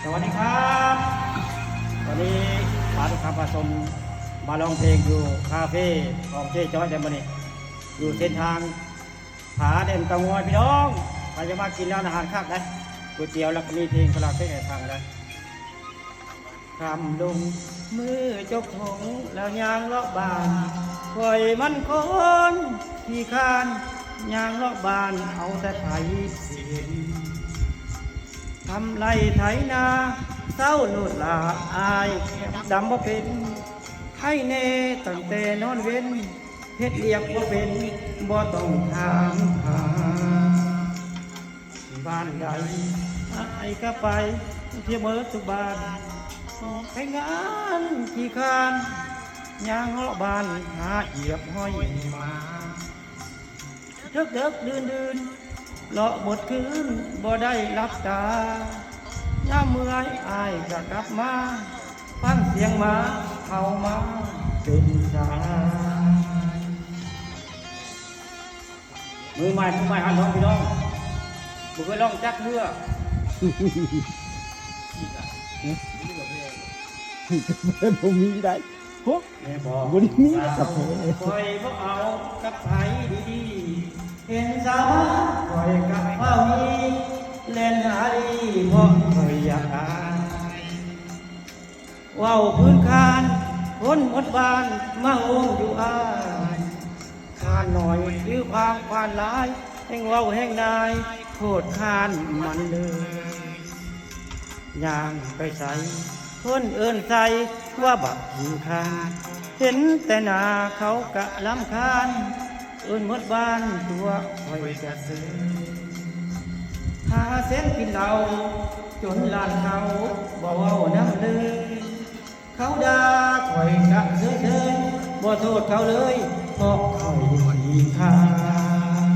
สวัสดีครับวันนี้มาทุกคำผสมมาลองเพลงอยู่คาเฟ่ของเจ๊จ้อยเดมนี่อยู่เส้นทางผาเด่นตะงอยพี่น้องใครจะมากินร้านอาหารข้างได้ก๋วยเตี๋ยวแล้วก็มีเพลงคาราโอเกะให้ฟังได้คำลงมือจกถงแล้วยางเลาะบานคอยมันคนที่คานยางเลาะบานเอาแต่ไถเสียนทำไรไถนาเศร้าโลดลาอายดำบ่เป็นให้เน่ตั้งแต่นอนเว้นเฮ็ดเรียกบ่เป็นบ่ต้องถามหาบ้านใดอายก็ไปเที่ยวเบิดทุกบ้านไปงานขี้คานย่างเลาะบ้านหาเหยียบห้อยมาเด็กดื่นเลาะบดคืนบ่ได้รับตาย่าเมื่อยอายก็กลับมาฟังเสียงมาเข้ามาเป็นสายมือใหม่หันน้องพี่น้องบุกไปล่องจักเรือผมมีได้พวก แม่บอก บุญมีกับเพ คอยบ่เอากับไผดีๆเห็นสาวมาคอยกับเฝ้ามีเล่นหาดีเพราะคอยอยากอายว้าวพื้นคานคนหมดบ้านมาโองอยู่อายคานหน่อยหรือความควานหลายแห่งเว้าแห่งนายโคตรคานมันเลยย่างไปใส่คนเอินใส่ว่าบักหิวคานเห็นแต่หน้าเขากะลำคาญเอินหมดบ้านตัวคอยกะซื้อหาเส้นกินเหล้าจนลานเขาบ่เว้าน้ำเลยเขาด่าคอยกะเฉยบ่โทษเขาเลยเพราะคอยขี้คร้าน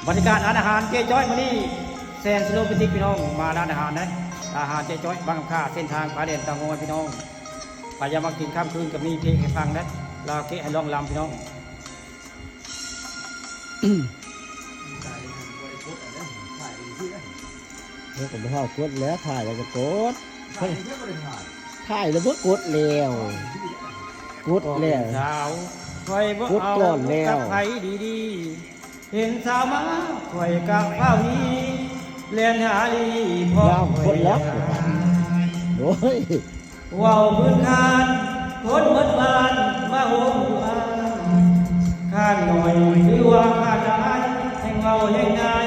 บรรยากาศร้านอาหารเจ๊จ้อยมานี่แซนสโลปิติกพี่น้องมาร้านอาหารนะอาหารเจ๊จ้อยบางค่าเส้นทางผาเด่นตะงอยพี่น้องไปยามากินข้ามคืนกับมีเพลงให้ฟังนะลาเกะให้ลองลำพี่น้องแล้วผมพ่อกดแล้วถ่ายแล้วก็กดถ่ายแล้วก็กดแล้วกดแล้ว สาวคอยบ่เอากับไผดีๆเห็นสาวมาคอยกับเฝ้านี้เล่นหาลีพอคอยอยากโอ้ยว้าวพื้นคานคนหมดบ้านมาโฮมอยู่อ้างคานหน่อยหรือว่าคานได้แห่งเว้าแห่งนาย